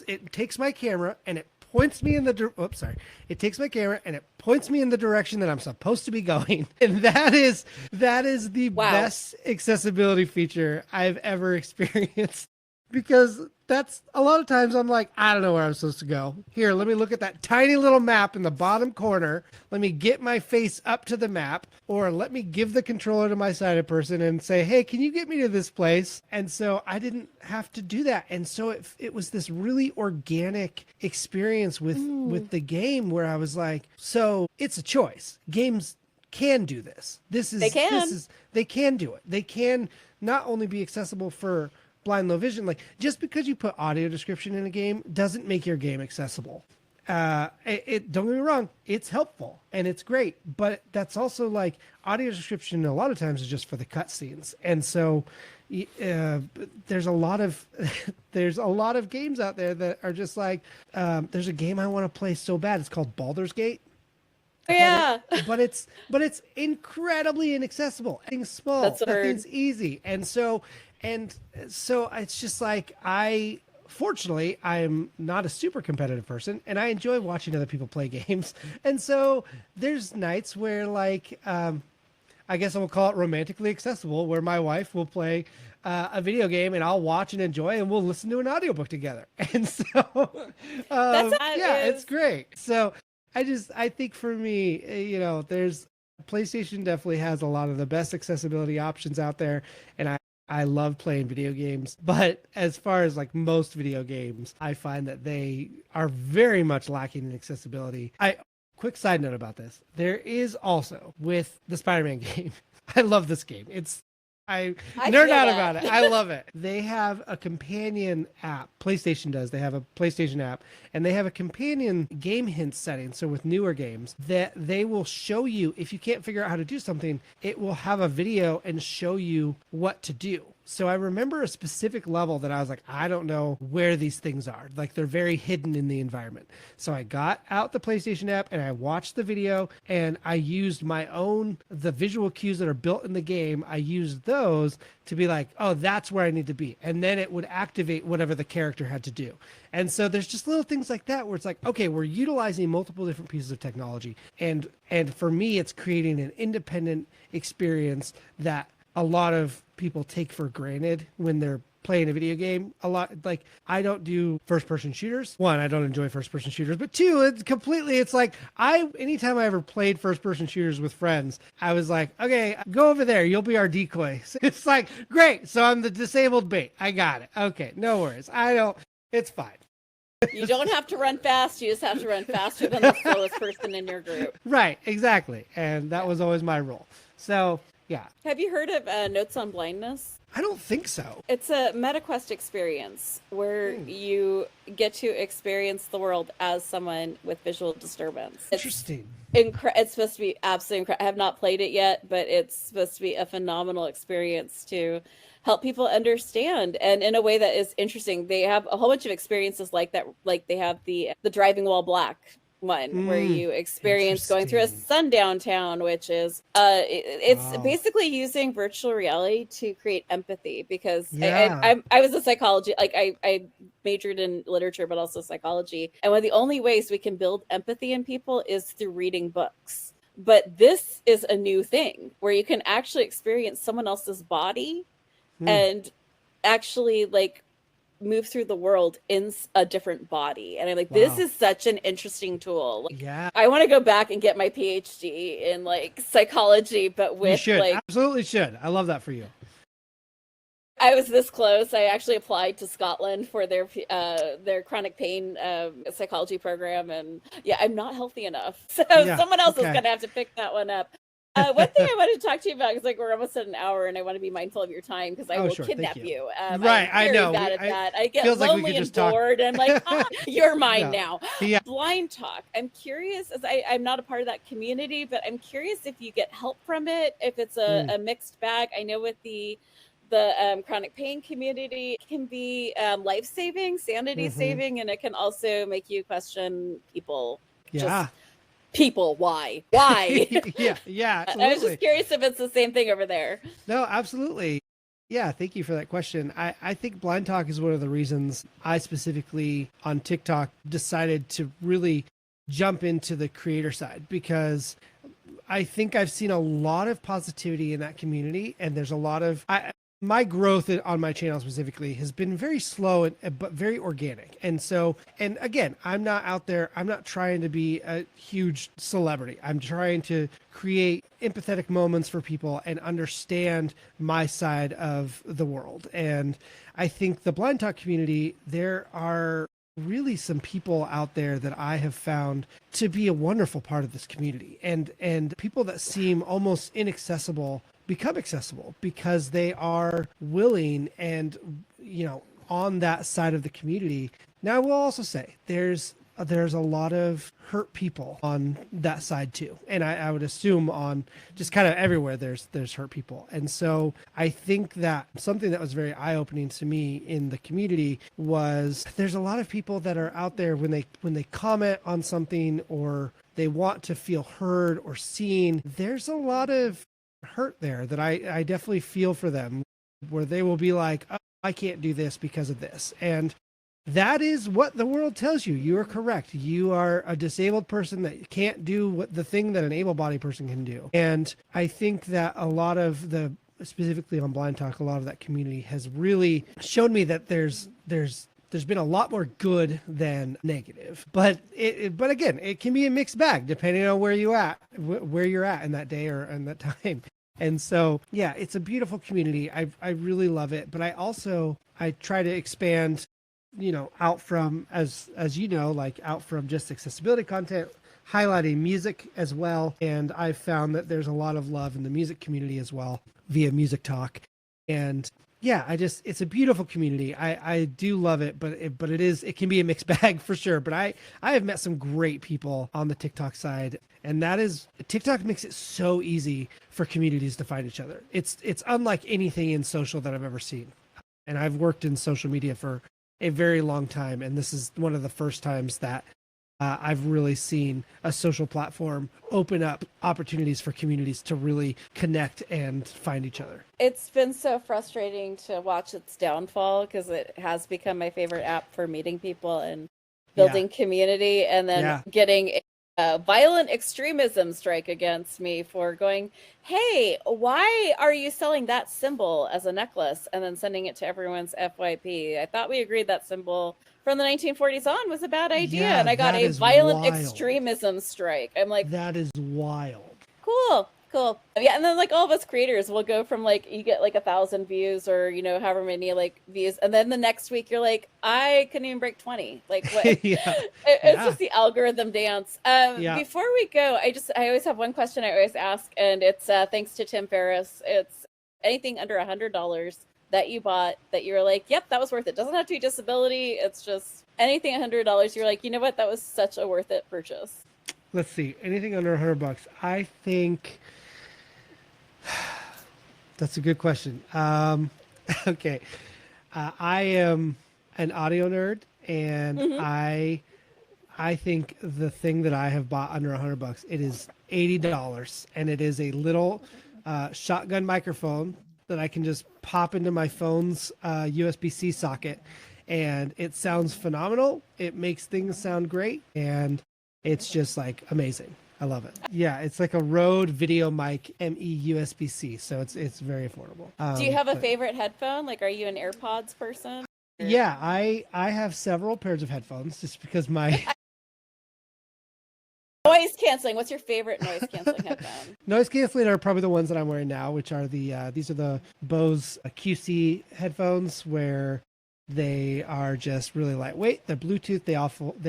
It takes my camera and it points me in the it takes my camera and it points me in the direction that I'm supposed to be going. And that is the best accessibility feature I've ever experienced. Because that's a lot of times I'm like, I don't know where I'm supposed to go. Here, let me look at that tiny little map in the bottom corner. Let me get my face up to the map, or let me give the controller to my sighted person and say, hey, can you get me to this place? And so I didn't have to do that. And so it was this really organic experience with the game where I was like, so it's a choice. Games can do this. They can do it. They can not only be accessible for blind low vision, like just because you put audio description in a game doesn't make your game accessible. Don't get me wrong, it's helpful and it's great, but that's also like audio description a lot of times is just for the cutscenes. And so there's a lot of games out there that are just like, there's a game I want to play so bad. It's called Baldur's Gate. Yeah. But it's incredibly inaccessible. Everything's small. Nothing's easy. And so it's just like, fortunately, I'm not a super competitive person and I enjoy watching other people play games. And so there's nights where like, I guess I will call it romantically accessible, where my wife will play a video game and I'll watch and enjoy and we'll listen to an audiobook together. And so, it's great. So I think for me, there's PlayStation definitely has a lot of the best accessibility options out there. And I love playing video games, but as far as like most video games, I find that they are very much lacking in accessibility. Quick side note about this. There is also with the Spider-Man game. I love this game. I nerd out about it. I love it. They have a companion app. PlayStation does. They have a PlayStation app and they have a companion game hint setting. So with newer games that they will show you, if you can't figure out how to do something, it will have a video and show you what to do. So I remember a specific level that I was like, I don't know where these things are. Like they're very hidden in the environment. So I got out the PlayStation app and I watched the video and I used the visual cues that are built in the game. I used those to be like, oh, that's where I need to be. And then it would activate whatever the character had to do. And so there's just little things like that where it's like, okay, we're utilizing multiple different pieces of technology. And for me, it's creating an independent experience that a lot of people take for granted when they're playing a video game. A lot, like, I don't do first person shooters. One, I don't enjoy first person shooters, but two, it's like anytime I ever played first person shooters with friends, I was like, okay, go over there. You'll be our decoy. It's like, great. So I'm the disabled bait. I got it. Okay. No worries. It's fine. You don't have to run fast. You just have to run faster than the slowest person in your group. Right. Exactly. And that was always my role. So yeah. Have you heard of Notes on Blindness? I don't think so. It's a MetaQuest experience where you get to experience the world as someone with visual disturbance. Interesting. It's supposed to be absolutely incredible. I have not played it yet, but it's supposed to be a phenomenal experience to help people understand, and in a way that is interesting. They have a whole bunch of experiences like that. Like they have the driving while black one where you experience going through a sundown town, which is it's basically using virtual reality to create empathy, because I was a psychology, like I majored in literature but also psychology, and one of the only ways we can build empathy in people is through reading books. But this is a new thing where you can actually experience someone else's body and actually like move through the world in a different body. And I'm like, this is such an interesting tool. Like, I want to go back and get my PhD in like psychology, but with, you should. Like, absolutely should. I love that for you. I was this close. I actually applied to Scotland for their chronic pain psychology program, and I'm not healthy enough. So someone else is going to have to pick that one up. One thing I wanted to talk to you about is, like, we're almost at an hour, and I want to be mindful of your time because I will kidnap you. Right, I'm very bad at that. I get lonely and bored, and like, you're mine now. Yeah. Blind Talk. I'm curious, as I'm not a part of that community, but I'm curious if you get help from it, if it's a mixed bag. I know with the chronic pain community, it can be life-saving, sanity-saving, and it can also make you question people. People, why? Yeah, absolutely. I was just curious if it's the same thing over there. No, absolutely. Yeah, thank you for that question. I think Blind Talk is one of the reasons I specifically on TikTok decided to really jump into the creator side, because I think I've seen a lot of positivity in that community, and there's a lot of my growth on my channel specifically has been very slow but very organic. And so, and again, I'm not out there. I'm not trying to be a huge celebrity. I'm trying to create empathetic moments for people and understand my side of the world. And I think the Blind Talk community, there are really some people out there that I have found to be a wonderful part of this community, and people that seem almost inaccessible become accessible because they are willing and, you know, on that side of the community. Now, I will also say there's a lot of hurt people on that side too, and I would assume on just kind of everywhere there's hurt people. And so I think that something that was very eye-opening to me in the community was there's a lot of people that are out there when they comment on something or they want to feel heard or seen. There's a lot of hurt there that I definitely feel for them, where they will be like, oh, I can't do this because of this. And that is what the world tells you. You are correct. You are a disabled person that can't do what the thing that an able-bodied person can do. And I think that a lot of the, specifically on Blind Talk, a lot of that community has really shown me that there's been a lot more good than negative. But but again, it can be a mixed bag depending on where you're at in that day or in that time. And so, yeah, it's a beautiful community. I really love it. But I try to expand, you know, out from, as you know, like out from just accessibility content, highlighting music as well. And I've found that there's a lot of love in the music community as well via Music Talk. And yeah, it's a beautiful community. I do love it, but it can be a mixed bag for sure. But I have met some great people on the TikTok side, and that is, TikTok makes it so easy for communities to find each other. It's unlike anything in social that I've ever seen. And I've worked in social media for a very long time, and this is one of the first times that I've really seen a social platform open up opportunities for communities to really connect and find each other. It's been so frustrating to watch its downfall because it has become my favorite app for meeting people and building community, and then getting a violent extremism strike against me for going, hey, why are you selling that symbol as a necklace and then sending it to everyone's FYP? I thought we agreed that symbol from the 1940s on was a bad idea. Yeah, and I got a violent extremism strike. I'm like, that is wild. Cool. Yeah, and then like all of us creators will go from like, you get like 1,000 views or, you know, however many like views, and then the next week you're like, I couldn't even break 20. Like what? It's just the algorithm dance. Before we go, I always have one question I always ask, and it's thanks to Tim Ferriss. It's anything under $100 that you bought that you were like, yep, that was worth it. Doesn't have to be disability. It's just anything $100. You're like, you know what? That was such a worth it purchase. Let's see. Anything under $100. I think that's a good question. Okay. I am an audio nerd, and I think the thing that I have bought under $100, it is $80, and it is a little shotgun microphone that I can just pop into my phone's USB-C socket, and it sounds phenomenal. It makes things sound great, and it's just like amazing. I love it. Yeah, it's like a Rode Video Mic ME USB-C, so it's very affordable. Do you have a favorite headphone? Like, are you an AirPods person? Yeah, I have several pairs of headphones just because my noise canceling. What's your favorite noise canceling headphone? Noise canceling are probably the ones that I'm wearing now, which are these are the Bose QC headphones, where they are just really lightweight. They're Bluetooth. They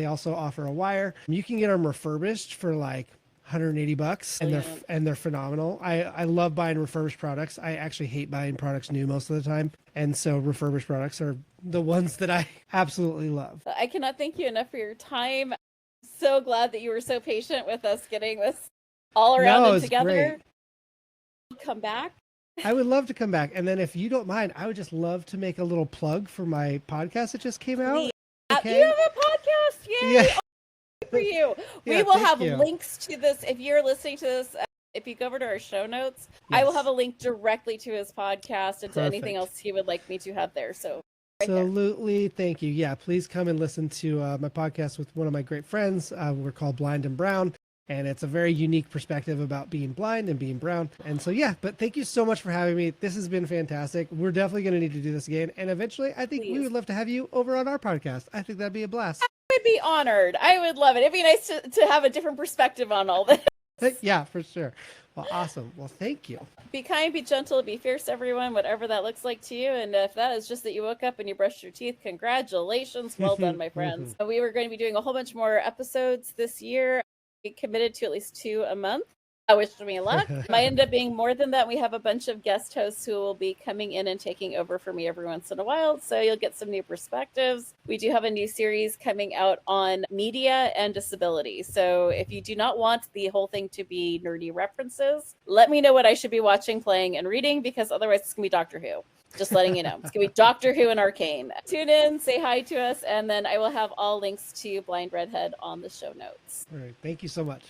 also offer a wire. You can get them refurbished for like $180, and they're phenomenal. I love buying refurbished products. I actually hate buying products new most of the time, and so refurbished products are the ones that I absolutely love. I cannot thank you enough for your time. So glad that you were so patient with us getting this all around and together. Great. Come back. I would love to come back. And then if you don't mind, I would just love to make a little plug for my podcast that just came out. Okay? You have a podcast? Yay! Yeah. For you. We will have links to this. If you're listening to this If you go over to our show notes, I will Yes. have a link directly to his podcast and to anything Perfect. else he would like me to have there. So Absolutely. Thank you. Yeah, please come and listen to my podcast with one of my great friends. We're called Blind and Brown, and it's a very unique perspective about being blind and being brown. And so, yeah, but thank you so much for having me. This has been fantastic. We're definitely going to need to do this again. And eventually, I think we please. would love to have you over on our podcast. I think that'd be a blast. I'd be honored. I would love it. It'd be nice to have a different perspective on all this. Yeah, for sure. Well, awesome. Well, thank you. Be kind, be gentle, be fierce, everyone, whatever that looks like to you. And if that is just that you woke up and you brushed your teeth, congratulations. Well done, my friends. We were going to be doing a whole bunch more episodes this year. We committed to at least 2 a month. I wish me luck. Might end up being more than that. We have a bunch of guest hosts who will be coming in and taking over for me every once in a while. So you'll get some new perspectives. We do have a new series coming out on media and disability. So if you do not want the whole thing to be nerdy references, let me know what I should be watching, playing, and reading, because otherwise it's going to be Doctor Who. Just letting you know. It's going to be Doctor Who and Arcane. Tune in, say hi to us, and then I will have all links to Blind Redhead on the show notes. All right. Thank you so much.